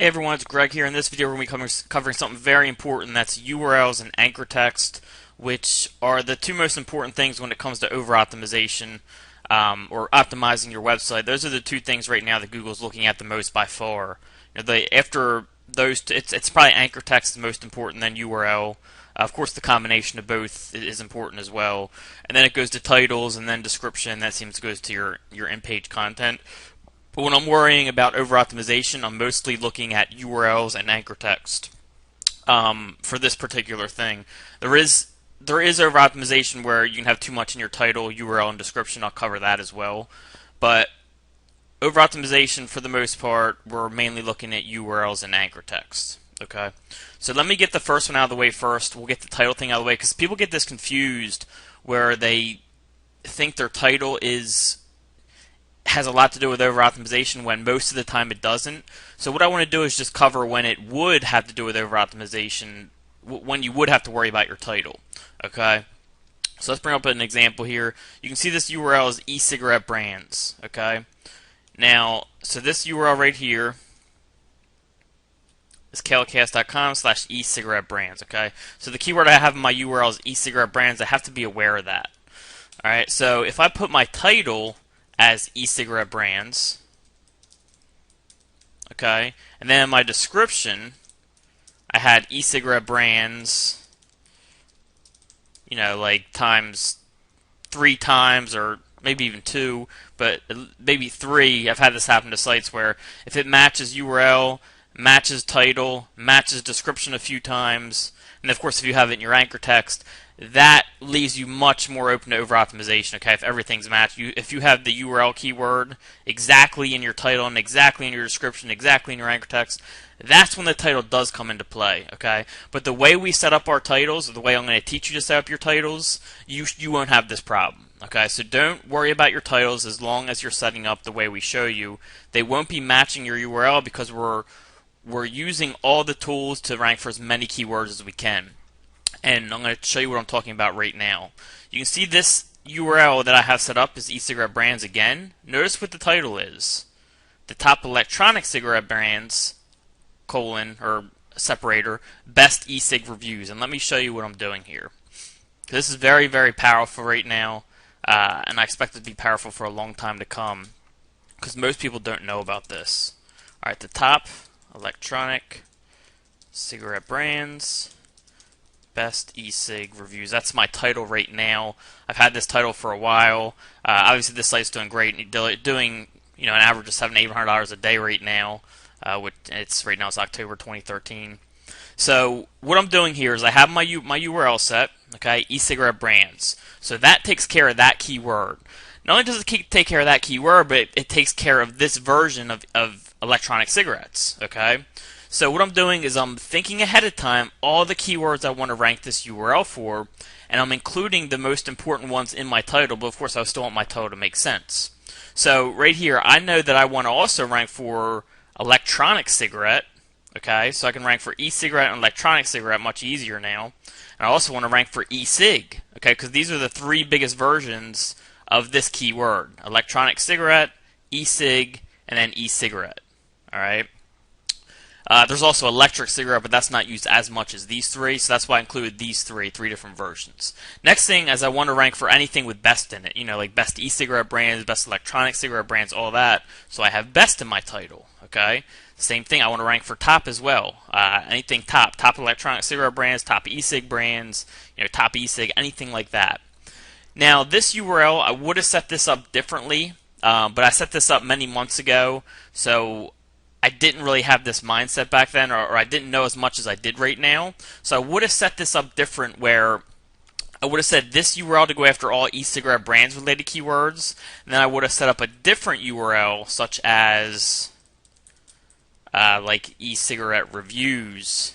Hey everyone, it's Greg here. In this video, we're going to be covering something very important. That's URLs and anchor text, which are the two most important things when it comes to over-optimization or optimizing your website. Those are the two things right now that Google's looking at the most by far. After those, it's probably anchor text is most important, then URL. Of course, the combination of both is important as well. And then it goes to titles and then description. That seems to go to your in-page content. But when I'm worrying about over-optimization, I'm mostly looking at URLs and anchor text for this particular thing. There is over-optimization where you can have too much in your title, URL, and description. I'll cover that as well. But over-optimization, for the most part, we're mainly looking at URLs and anchor text. Okay, so let me get the first one out of the way first. We'll get the title thing out of the way because people get this confused where they think their title has a lot to do with over-optimization when most of the time it doesn't. So what I want to do is just cover when it would have to do with over-optimization, when you would have to worry about your title. Okay, so let's bring up an example here. You can see this URL is e-cigarette brands. Okay, now so this URL right here is kalecast.com/e-cigarette brands. Okay, so the keyword I have in my URL is e-cigarette brands. I have to be aware of that. All right, so if I put my title as e-cigarette brands, okay, and then in my description I had e-cigarette brands, you know, like times 3 times or maybe even 2, but maybe 3. I've had this happen to sites where if it matches URL, matches title, matches description a few times, and of course if you have it in your anchor text, that leaves you much more open to over-optimization. Okay, if everything's matched, if you have the URL keyword exactly in your title and exactly in your description, exactly in your anchor text, that's when the title does come into play. Okay, but the way we set up our titles, or the way I'm going to teach you to set up your titles, you won't have this problem. Okay, so don't worry about your titles as long as you're setting up the way we show you. They won't be matching your URL because we're using all the tools to rank for as many keywords as we can. And I'm going to show you what I'm talking about right now. You can see this URL that I have set up is e-cigarette brands again. Notice what the title is. The top electronic cigarette brands, or separator, best e-cig reviews. And let me show you what I'm doing here. This is very, very powerful right now, and I expect it to be powerful for a long time to come because most people don't know about this. Alright, the top electronic cigarette brands, best e-cig reviews. That's my title right now. I've had this title for a while. Obviously, this site's doing great, doing an average of $700-800 a day right now. Right now it's October 2013. So what I'm doing here is I have my URL set. Okay, e-cigarette brands. So that takes care of that keyword. Not only does it take care of that keyword, but it takes care of this version of electronic cigarettes. Okay. So what I'm doing is I'm thinking ahead of time all the keywords I want to rank this URL for, and I'm including the most important ones in my title, but of course I still want my title to make sense. So right here, I know that I want to also rank for electronic cigarette, okay, so I can rank for e-cigarette and electronic cigarette much easier now. And I also want to rank for e-cig, okay, because these are the 3 biggest versions of this keyword: electronic cigarette, e-cig, and then e-cigarette, alright. There's also electric cigarette, but that's not used as much as these 3, so that's why I included these 3 different versions. Next thing is I want to rank for anything with best in it, like best e-cigarette brands, best electronic cigarette brands, all that, so I have best in my title, okay? Same thing, I want to rank for top as well. Anything top electronic cigarette brands, top e-cig brands, top e-cig, anything like that. Now, this URL, I would have set this up differently, but I set this up many months ago, so I didn't really have this mindset back then, or I didn't know as much as I did right now. So I would have set this up different, where I would have said this URL to go after all e-cigarette brands related keywords, and then I would have set up a different URL such as like e-cigarette reviews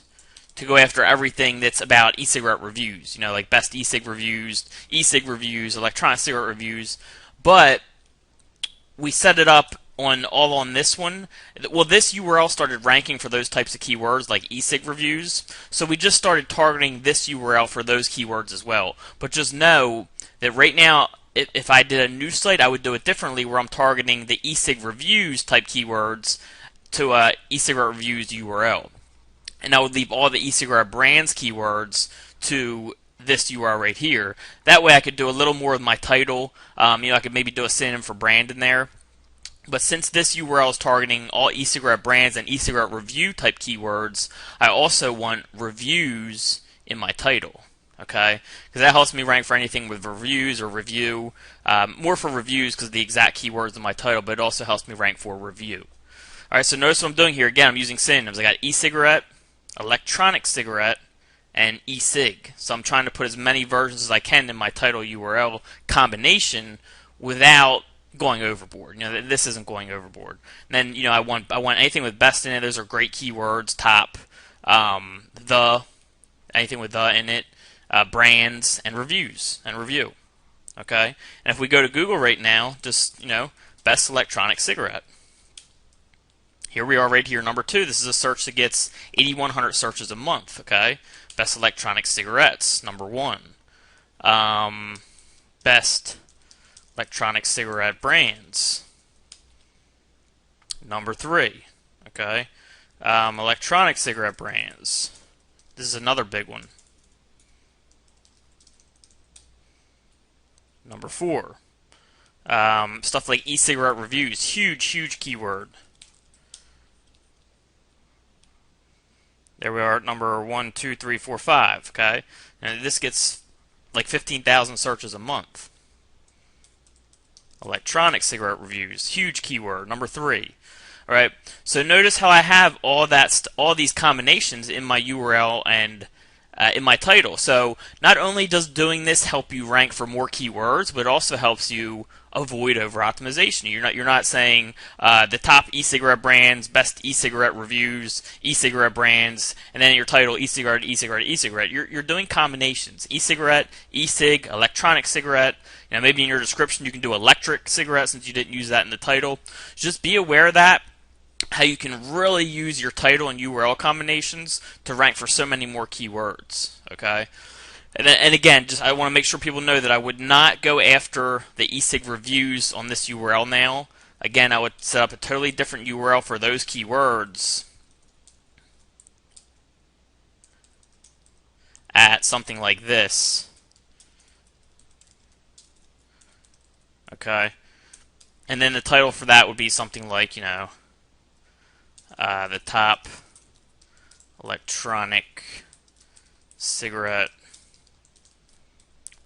to go after everything that's about e-cigarette reviews, like best e-cig reviews, electronic cigarette reviews. But we set it up on this one. Well, this URL started ranking for those types of keywords like e-cig reviews, so we just started targeting this URL for those keywords as well. But just know that right now, if I did a new site, I would do it differently, where I'm targeting the e-cig reviews type keywords e-cigarette reviews URL, and I would leave all the e-cigarette brands keywords to this URL right here. That way I could do a little more with my title. I could maybe do a synonym for brand in there. But since this URL is targeting all e-cigarette brands and e-cigarette review type keywords, I also want reviews in my title. Okay, because that helps me rank for anything with reviews or review. More for reviews because of the exact keywords in my title, but it also helps me rank for review. Alright, so notice what I'm doing here. Again, I'm using synonyms. I got e-cigarette, electronic cigarette, and e-cig. So I'm trying to put as many versions as I can in my title URL combination without going overboard. This isn't going overboard. And then, I want anything with best in it. Those are great keywords. Top, anything with the in it, brands, and reviews and review. Okay, and if we go to Google right now, just best electronic cigarette. Here we are right here, number 2. This is a search that gets 8,100 searches a month. Okay, best electronic cigarettes, number 1. Best electronic cigarette brands, number 3. Okay, electronic cigarette brands. This is another big one. Number 4. Stuff like e-cigarette reviews, huge keyword. There we are at number 1, 2, 3, 4, 5. Okay, and this gets like 15,000 searches a month. Electronic cigarette reviews, huge keyword, number 3. All right, so notice how I have all these combinations in my URL and in my title. So not only does doing this help you rank for more keywords, but it also helps you avoid over optimization. You're not saying the top e-cigarette brands, best e-cigarette reviews, e-cigarette brands, and then your title e-cigarette, e-cigarette, e-cigarette. You're doing combinations: e-cigarette, e-cig, electronic cigarette. Maybe in your description you can do electric cigarette since you didn't use that in the title. Just be aware of that, how you can really use your title and URL combinations to rank for so many more keywords. Okay, and again, I want to make sure people know that I would not go after the e-cig reviews on this URL now. Again, I would set up a totally different URL for those keywords at something like this. Okay, and then the title for that would be something like, the top electronic cigarette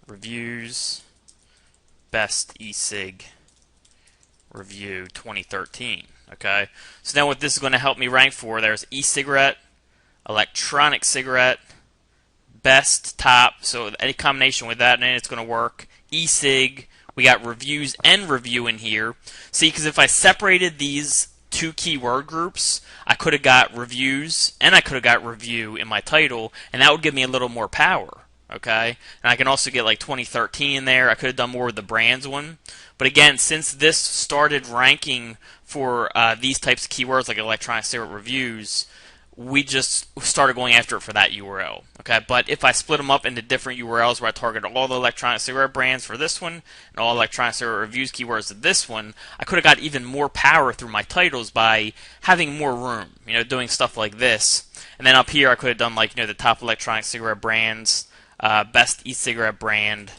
reviews, best e-cig review 2013. Okay, so now what this is going to help me rank for, there's e-cigarette, electronic cigarette, best, top, so any combination with that, and then it's going to work. E-cig, we got reviews and review in here. See, because if I separated these 2 keyword groups, I could have got reviews and I could have got review in my title, and that would give me a little more power. Okay, and I can also get like 2013 in there. I could have done more with the brands one, but again, since this started ranking for these types of keywords like electronic cigarette reviews, we just started going after it for that URL. Okay, but if I split them up into different URLs where I target all the electronic cigarette brands for this one and all electronic cigarette reviews keywords to this one, I could have got even more power through my titles by having more room, doing stuff like this. And then up here I could have done like, the top electronic cigarette brands, best e-cigarette brand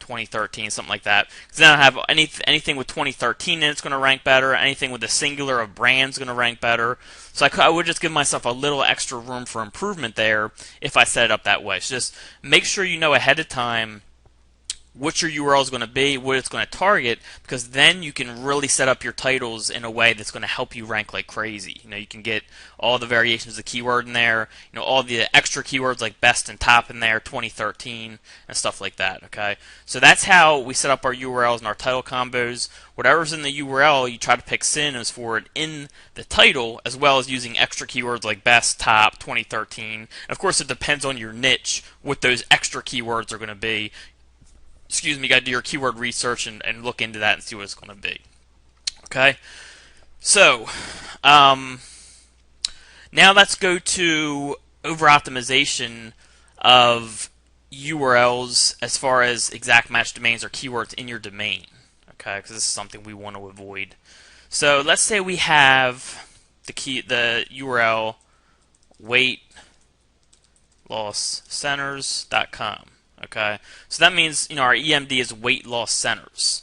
2013, something like that. Because then I have anything with 2013 in it's going to rank better. Anything with the singular of brands going to rank better. So I would just give myself a little extra room for improvement there if I set it up that way. So just make sure you know ahead of time what your URL is going to be, what it's going to target, because then you can really set up your titles in a way that's going to help you rank like crazy. You can get all the variations of keyword in there, all the extra keywords like best and top in there, 2013, and stuff like that. Okay, so that's how we set up our URLs and our title combos. Whatever's in the URL, you try to pick synonyms for it in the title, as well as using extra keywords like best, top, 2013. And of course, it depends on your niche what those extra keywords are going to be. You got to do your keyword research and look into that and see what it's going to be. Okay, so now let's go to over optimization of URLs as far as exact match domains or keywords in your domain. Okay, because this is something we want to avoid. So let's say we have the URL weightlosscenters.com. Okay, so that means our EMD is weight loss centers.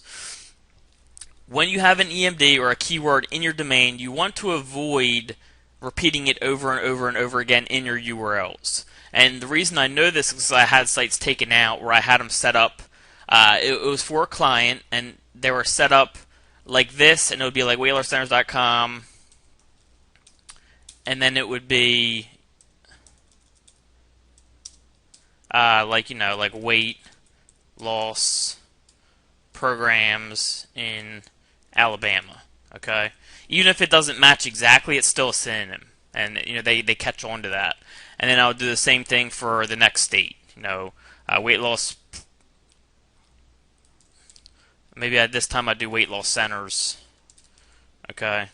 When you have an EMD or a keyword in your domain, you want to avoid repeating it over and over and over again in your URLs. And the reason I know this is because I had sites taken out where I had them set up. It was for a client, and they were set up like this, and it would be like weightlosscenters.com, and then it would be like weight loss programs in Alabama. Okay, even if it doesn't match exactly, it's still a synonym, and they catch on to that. And then I'll do the same thing for the next state. Weight loss. Maybe this time I do weight loss centers. Okay,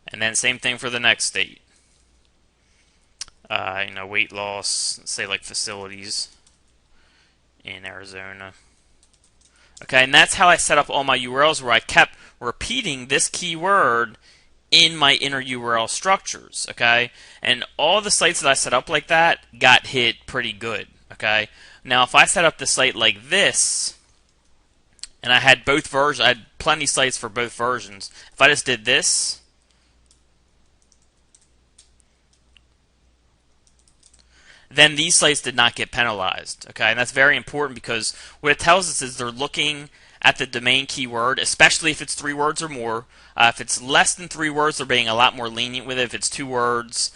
and then same thing for the next state. Weight loss. Let's say like facilities in Arizona. Okay, and that's how I set up all my URLs, where I kept repeating this keyword in my inner URL structures. Okay, and all the sites that I set up like that got hit pretty good. Okay, now if I set up the site like this, and I had both versions, I had plenty of sites for both versions. If I just did this, then these sites did not get penalized. Okay, and that's very important, because what it tells us is they're looking at the domain keyword, especially if it's 3 words or more. If it's less than 3 words, they're being a lot more lenient with it. If it's 2 words,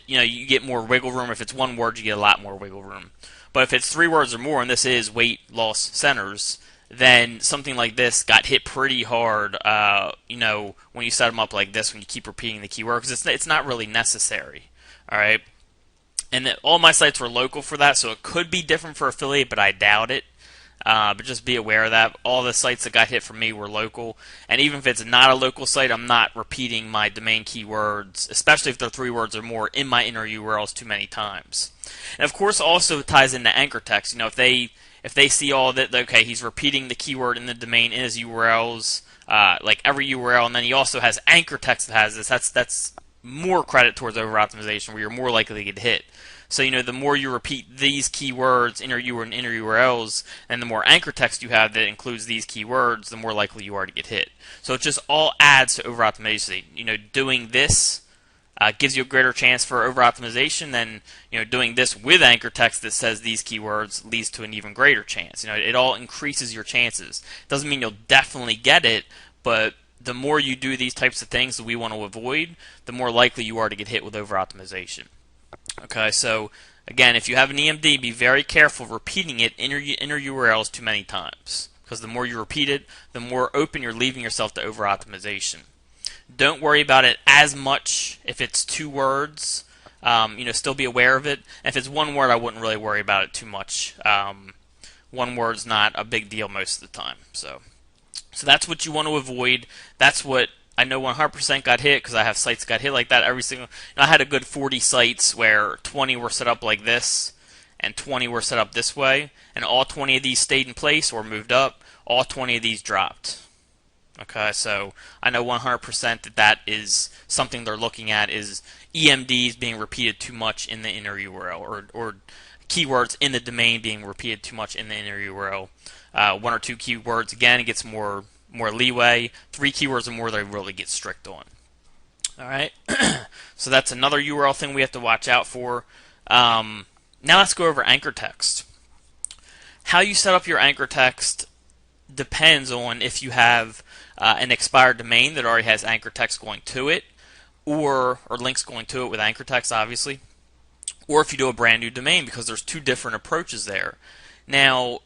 you get more wiggle room. If it's 1 word, you get a lot more wiggle room. But if it's 3 words or more, and this is weight loss centers, then something like this got hit pretty hard. When you set them up like this, when you keep repeating the keyword, because it's not really necessary. All right. And all my sites were local for that, so it could be different for affiliate, but I doubt it. But just be aware of that. All the sites that got hit for me were local. And even if it's not a local site, I'm not repeating my domain keywords, especially if they're 3 words or more, in my inner URLs too many times. And of course, also ties into anchor text. If they see all that, okay, he's repeating the keyword in the domain in his URLs, like every URL, and then he also has anchor text that has this. That's more credit towards over optimization, where you're more likely to get hit. So the more you repeat these keywords in your inner URLs, and the more anchor text you have that includes these keywords, the more likely you are to get hit. So it just all adds to over optimization. Doing this gives you a greater chance for over optimization than doing this with anchor text that says these keywords leads to an even greater chance. It all increases your chances. Doesn't mean you'll definitely get it, but the more you do these types of things that we want to avoid, the more likely you are to get hit with over optimization. Okay, so again, if you have an EMD, be very careful repeating it in your inner URLs too many times, because the more you repeat it, the more open you're leaving yourself to over optimization. Don't worry about it as much if it's 2 words. Still be aware of it. And if it's 1 word, I wouldn't really worry about it too much. 1 word's not a big deal most of the time. So that's what you want to avoid. That's what I know 100% got hit, because I have sites that got hit like that every single. I had a good 40 sites where 20 were set up like this, and 20 were set up this way, and all 20 of these stayed in place or moved up. All 20 of these dropped. Okay, so I know 100% that is something they're looking at, is EMDs being repeated too much in the inner URL, or keywords in the domain being repeated too much in the inner URL. 1 or 2 keywords, again, it gets more leeway. 3 keywords or more, they really get strict on. All right, so that's another URL thing we have to watch out for. Now let's go over anchor text. How you set up your anchor text depends on if you have an expired domain that already has anchor text going to it, or links going to it with anchor text, obviously, or if you do a brand new domain, because there's 2 different approaches there. Now,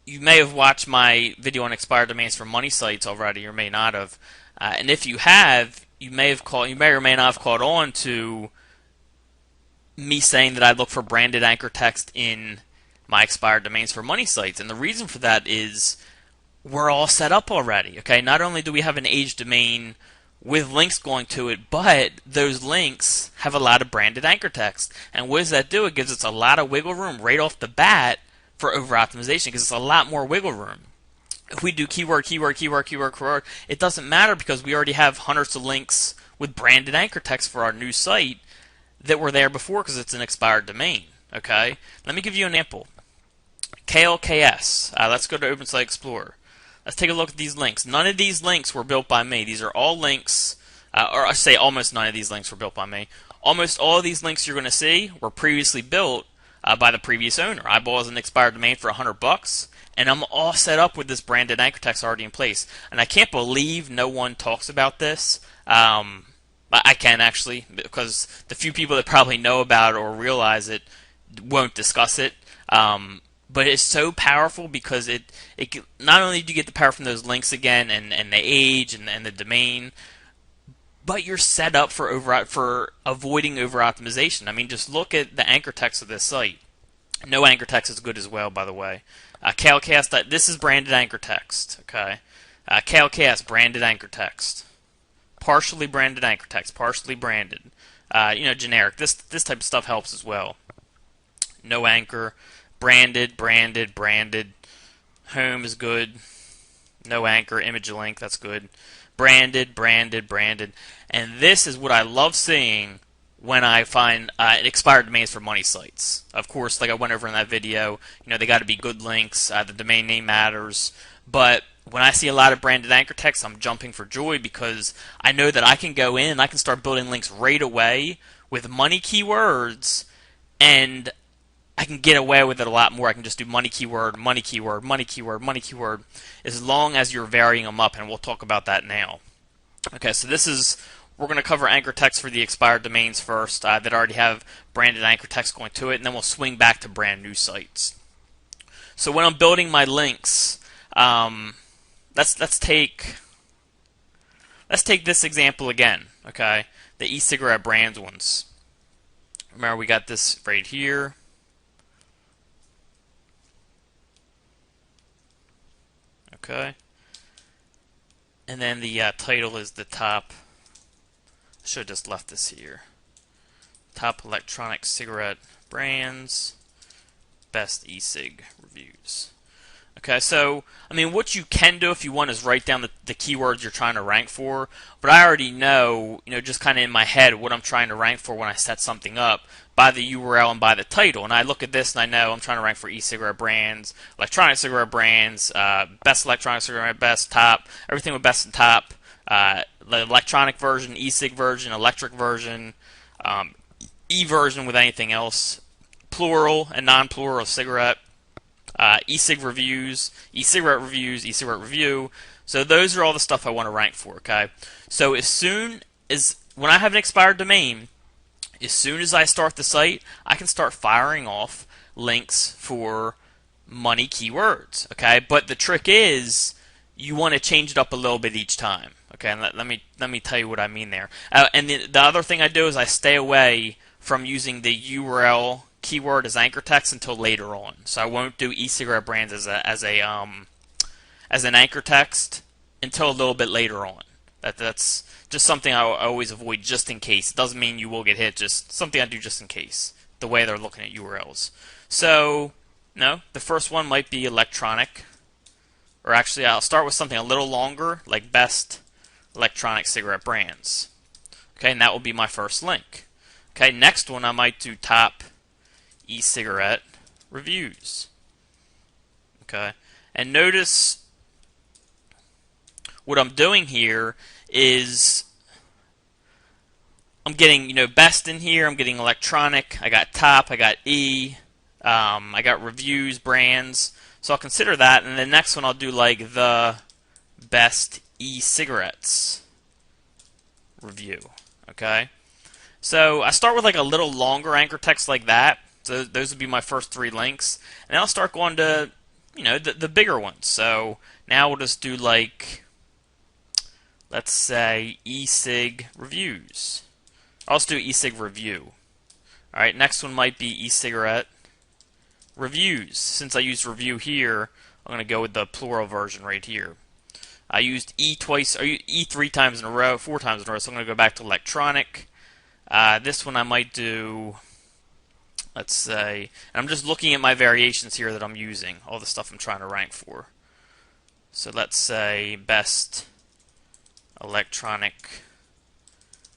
you may have watched my video on expired domains for money sites already, or may not have. And if you have, you may or may not have caught on to me saying that I look for branded anchor text in my expired domains for money sites. And the reason for that is we're all set up already. Okay, not only do we have an aged domain with links going to it, but those links have a lot of branded anchor text. And what does that do? It gives us a lot of wiggle room right off the bat for over optimization, because it's a lot more wiggle room. If we do keyword, it doesn't matter, because we already have hundreds of links with branded anchor text for our new site that were there before because it's an expired domain. Okay, let me give you an example. KLKS. Let's go to Open Site Explorer. Let's take a look at these links. None of these links were built by me. These are all links, or I say almost none of these links were built by me. Almost all of these links you're going to see were previously built by the previous owner. I bought an expired domain for $100, and I'm all set up with this branded anchor text already in place. And I can't believe no one talks about this. I can actually, because the few people that probably know about it or realize it won't discuss it. But it's so powerful because it not only do you get the power from those links again and the age and the domain, but you're set up for avoiding over optimization. I mean, just look at the anchor text of this site. No anchor text is good as well, by the way. KLKS, this is branded anchor text. Okay, KLKS branded anchor text, partially branded anchor text, partially branded. Generic. This type of stuff helps as well. No anchor. Branded, branded, branded. Home is good. No anchor, image link, that's good. Branded, branded, branded. And this is what I love seeing when I find expired domains for money sites. Of course, like I went over in that video, they got to be good links. The domain name matters. But when I see a lot of branded anchor text, I'm jumping for joy because I know that I can go in and I can start building links right away with money keywords, and I can get away with it a lot more. I can just do money keyword, money keyword, money keyword, money keyword, as long as you're varying them up, and we'll talk about that now. Okay, so we're going to cover anchor text for the expired domains first that already have branded anchor text going to it, and then we'll swing back to brand new sites. So when I'm building my links, let's take this example again. Okay, the e-cigarette brands ones. Remember, we got this right here. Okay, and then the title is the top. I should have just left this here. Top electronic cigarette brands, best e-cig reviews. Okay, so I mean, what you can do if you want is write down the keywords you're trying to rank for. But I already know, just kind of in my head what I'm trying to rank for when I set something up by the URL and by the title. And I look at this and I know I'm trying to rank for e-cigarette brands, electronic cigarette brands, best electronic cigarette, best, top, everything with best and top, the electronic version, e-cig version, electric version, e-version with anything else, plural and non-plural of cigarette. E-cig reviews, e-cigarette reviews, e-cigarette review. So those are all the stuff I want to rank for, okay? So as soon as, when I have an expired domain, as soon as I start the site, I can start firing off links for money keywords, okay? But the trick is, you want to change it up a little bit each time, okay? And let me tell you what I mean there. And the other thing I do is I stay away from using the URL keyword as anchor text until later on. So I won't do e-cigarette brands as an anchor text until a little bit later on. That's just something I always avoid just in case. It doesn't mean you will get hit, just something I do just in case, the way they're looking at URLs. So, the first one might be electronic, or actually I'll start with something a little longer, like best electronic cigarette brands. Okay, and that will be my first link. Okay, next one I might do top e-cigarette reviews. Okay, and notice what I'm doing here is I'm getting best in here. I'm getting electronic. I got top. I got e. I got reviews, brands. So I'll consider that, and the next one I'll do like the best e-cigarettes review. Okay, so I start with like a little longer anchor text like that. So those would be my first 3 links, and then I'll start going to the bigger ones. So now we'll just do like, let's say e-cig reviews. I'll just do e-cig review. Alright, next one might be e-cigarette reviews. Since I used review here, I'm going to go with the plural version right here. I used e twice, or e 3 times in a row, 4 times in a row, so I'm going to go back to electronic. This one I might do, let's say, and I'm just looking at my variations here that I'm using, all the stuff I'm trying to rank for. So let's say best electronic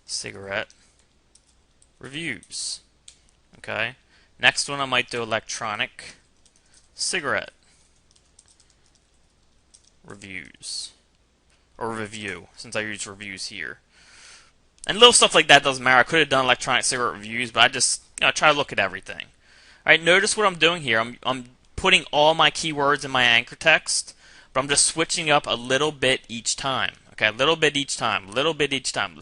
cigarette reviews. Okay. Next one I might do electronic cigarette reviews. Or review, since I use reviews here. And little stuff like that doesn't matter. I could have done electronic cigarette reviews, but I just try to look at everything. Alright, notice what I'm doing here. I'm putting all my keywords in my anchor text, but I'm just switching up a little bit each time. Okay, a little bit each time, little bit each time.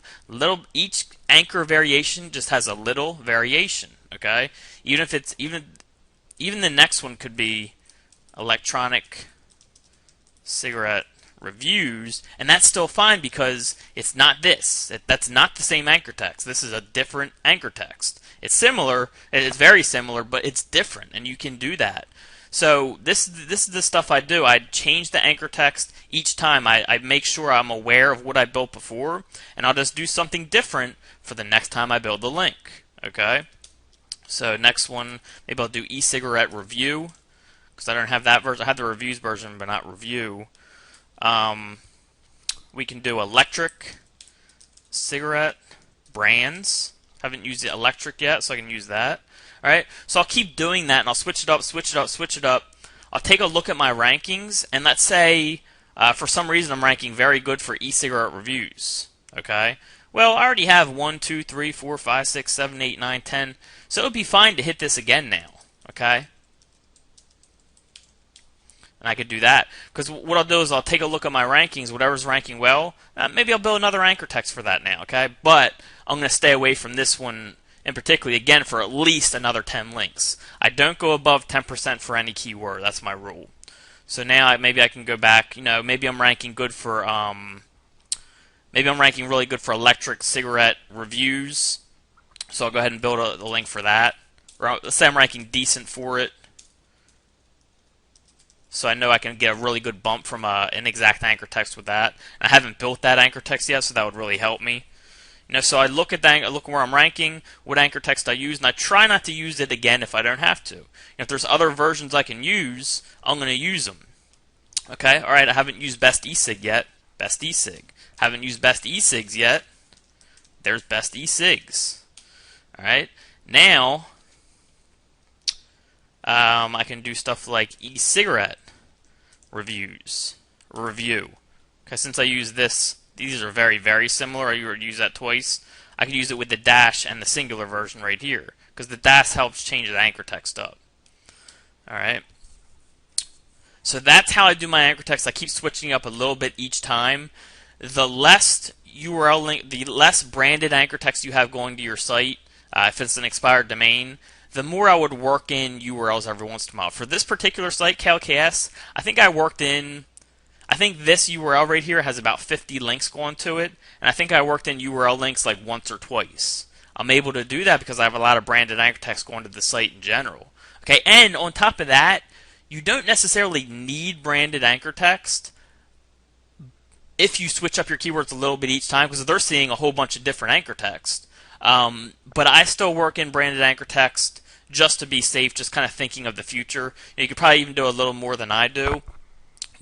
Each anchor variation just has a little variation. Okay, even if it's even the next one could be electronic cigarette reviews, and that's still fine because it's not this. That's not the same anchor text. This is a different anchor text. It's similar, it's very similar, but it's different, and you can do that. So this is the stuff I do. I change the anchor text each time. I make sure I'm aware of what I built before, and I'll just do something different for the next time I build the link. Okay? So next one, maybe I'll do e-cigarette review, because I don't have that version. I have the reviews version, but not review. We can do electric cigarette brands. Haven't used the electric yet, so I can use that. Alright, so I'll keep doing that, and I'll switch it up, switch it up, switch it up. I'll take a look at my rankings, and let's say, for some reason, I'm ranking very good for e-cigarette reviews. Okay? Well, I already have 1, 2, 3, 4, 5, 6, 7, 8, 9, 10. So it would be fine to hit this again now. Okay? And I could do that. Because what I'll do is I'll take a look at my rankings, whatever's ranking well. Maybe I'll build another anchor text for that now. Okay? But I'm going to stay away from this one in particular, again, for at least another 10 links. I don't go above 10% for any keyword. That's my rule. So now maybe I can go back. Maybe I'm ranking good for maybe I'm ranking really good for electric cigarette reviews. So I'll go ahead and build a link for that. Or let's say I'm ranking decent for it. So I know I can get a really good bump from an exact anchor text with that. And I haven't built that anchor text yet, so that would really help me. So I look at that, look where I'm ranking, what anchor text I use, and I try not to use it again if I don't have to. If there's other versions I can use, I'm going to use them. Okay, all right. I haven't used best esig yet. Best esig. Haven't used best esigs yet. There's best esigs. All right. Now I can do stuff like e-cigarette reviews. Review. Okay, since I use this. These are very, very similar. I would use that twice. I could use it with the dash and the singular version right here, because the dash helps change the anchor text up. Alright. So that's how I do my anchor text. I keep switching up a little bit each time. The less URL link, the less branded anchor text you have going to your site, if it's an expired domain, the more I would work in URLs every once in a while. For this particular site, QzX, I think this URL right here has about 50 links going to it, and I think I worked in URL links like once or twice. I'm able to do that because I have a lot of branded anchor text going to the site in general. Okay, and on top of that, you don't necessarily need branded anchor text if you switch up your keywords a little bit each time, because they're seeing a whole bunch of different anchor text. But I still work in branded anchor text just to be safe, just kind of thinking of the future. You could probably even do a little more than I do.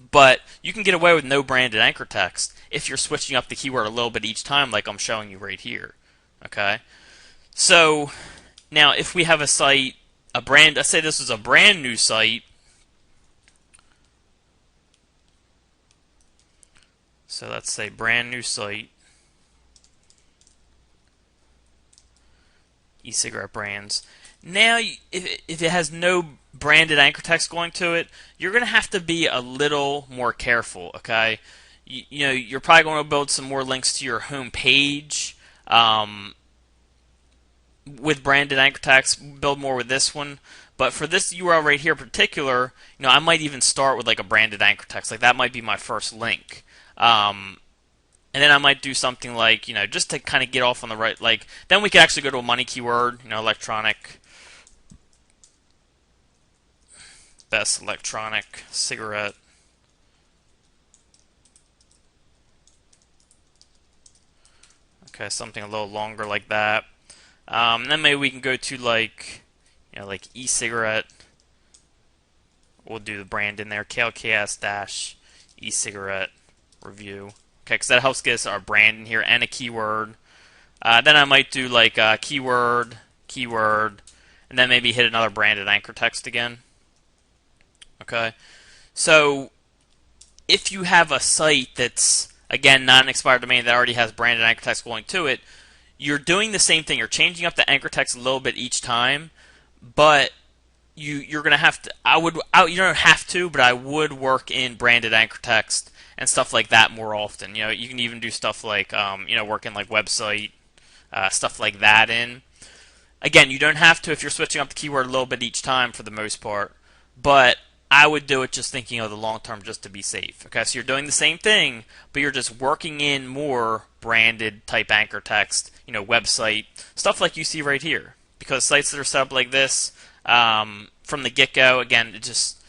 But you can get away with no branded anchor text if you're switching up the keyword a little bit each time, like I'm showing you right here. Okay. So now, if we have a site, let's say this is a brand new site. So let's say brand new site, e-cigarette brands. Now, if it has no branded anchor text going to it, you're going to have to be a little more careful, okay? You're probably going to build some more links to your home page with branded anchor text. Build more with this one. But for this URL right here in particular, I might even start with like a branded anchor text. Like that might be my first link. And then I might do something like, just to kind of get off on the right, like, then we could actually go to a money keyword, electronic. Best electronic cigarette okay, something a little longer like that. And then maybe we can go to like e-cigarette. We'll do the brand in there, QzX e-cigarette review. Okay, because that helps get us our brand in here and a keyword. Then I might do like keyword, keyword, and then maybe hit another branded anchor text again. Okay, so if you have a site that's, again, not an expired domain that already has branded anchor text going to it, you're doing the same thing. You're changing up the anchor text a little bit each time, but you're gonna have to. You don't have to, but I would work in branded anchor text and stuff like that more often. You can even do stuff like work in like website stuff like that in. Again, you don't have to if you're switching up the keyword a little bit each time for the most part, but I would do it just thinking of the long term just to be safe. Okay, so you're doing the same thing, but you're just working in more branded type anchor text, website, stuff like you see right here. Because sites that are set up like this, from the get-go, again, it's just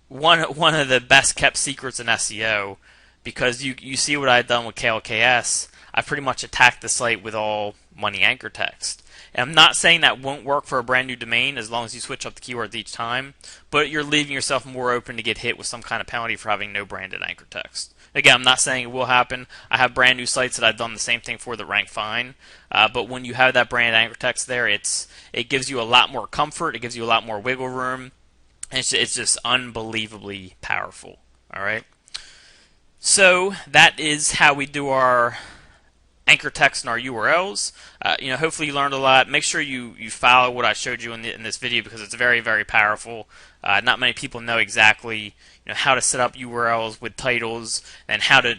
one of the best kept secrets in SEO, because you see what I've done with KLKS. I pretty much attacked the site with all money anchor text. And I'm not saying that won't work for a brand new domain as long as you switch up the keywords each time, but you're leaving yourself more open to get hit with some kind of penalty for having no branded anchor text. Again, I'm not saying it will happen. I have brand new sites that I've done the same thing for that rank fine, but when you have that branded anchor text there, it gives you a lot more comfort, it gives you a lot more wiggle room, and it's just unbelievably powerful. All right. So that is how we do our anchor text and our URLs. Hopefully you learned a lot. Make sure you follow what I showed you in this video, because it's very, very powerful. Not many people know exactly how to set up URLs with titles and how to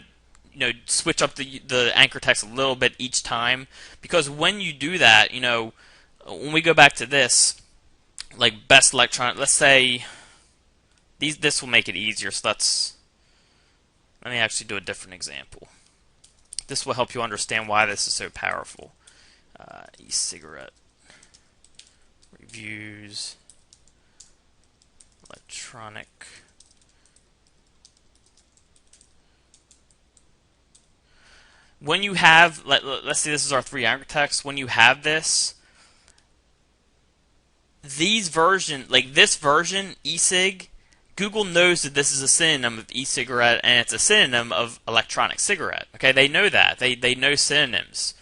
switch up the anchor text a little bit each time. Because when you do that, when we go back to this, like best electronic, let's say this will make it easier. So let me actually do a different example. This will help you understand why this is so powerful. E-cigarette reviews, electronic. When you have, let's say this is our 3 anchor text. When you have this, this version, e-cig, Google knows that this is a synonym of e-cigarette, and it's a synonym of electronic cigarette. Okay, they know that. They know synonyms.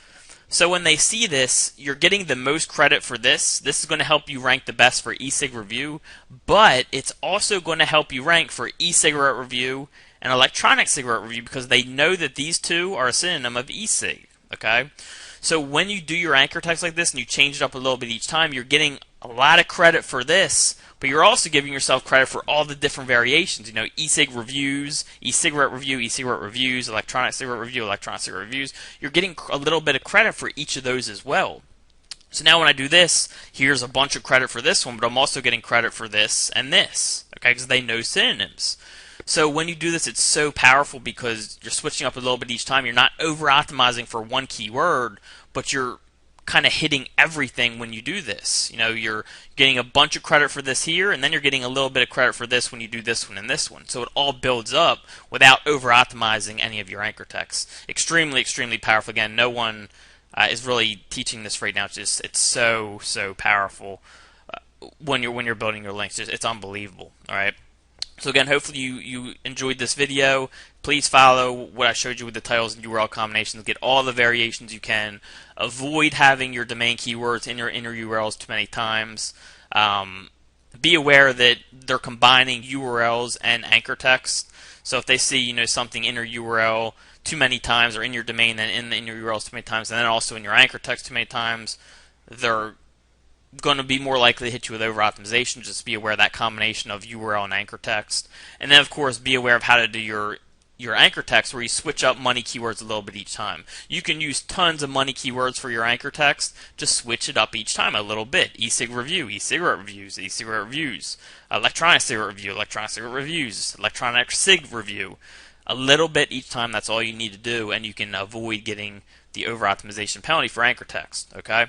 So when they see this, you're getting the most credit for this. This is going to help you rank the best for e-cig review, but it's also going to help you rank for e-cigarette review and electronic cigarette review, because they know that these two are a synonym of e-cig. Okay? So when you do your anchor text like this and you change it up a little bit each time, you're getting a lot of credit for this, but you're also giving yourself credit for all the different variations. E-cig reviews, e-cigarette review, e-cigarette reviews, electronic cigarette review, electronic cigarette reviews. You're getting a little bit of credit for each of those as well. So now when I do this, here's a bunch of credit for this one, but I'm also getting credit for this and this, okay, because they know synonyms. So when you do this, it's so powerful because you're switching up a little bit each time. You're not over-optimizing for one keyword, but you're kind of hitting everything when you do this. You're getting a bunch of credit for this here, and then you're getting a little bit of credit for this when you do this one and this one. So it all builds up without over-optimizing any of your anchor text. Extremely, extremely powerful. Again, no one is really teaching this right now. It's so powerful when you're building your links. It's unbelievable. All right. So again, hopefully you enjoyed this video. Please follow what I showed you with the titles and URL combinations. Get all the variations you can. Avoid having your domain keywords in your inner URLs too many times. Be aware that they're combining URLs and anchor text. So if they see something in your URL too many times, or in your domain, then in the inner URLs too many times, and then also in your anchor text too many times, they're going to be more likely to hit you with over-optimization. Just be aware of that combination of URL and anchor text. And then, of course, be aware of how to do your anchor text, where you switch up money keywords a little bit each time. You can use tons of money keywords for your anchor text. Just switch it up each time a little bit. E-cig review, e-cigarette reviews, e-cigarette reviews, electronic cigarette review, electronic cigarette reviews, electronic cig review. A little bit each time, that's all you need to do, and you can avoid getting the over-optimization penalty for anchor text. Okay?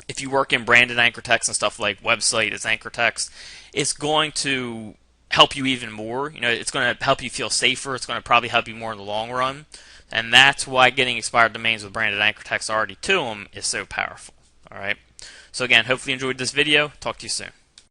If you work in branded anchor text and stuff like website as anchor text, it's going to help you even more. It's going to help you feel safer. It's going to probably help you more in the long run. And that's why getting expired domains with branded anchor text already to them is so powerful. All right. So again, hopefully you enjoyed this video. Talk to you soon.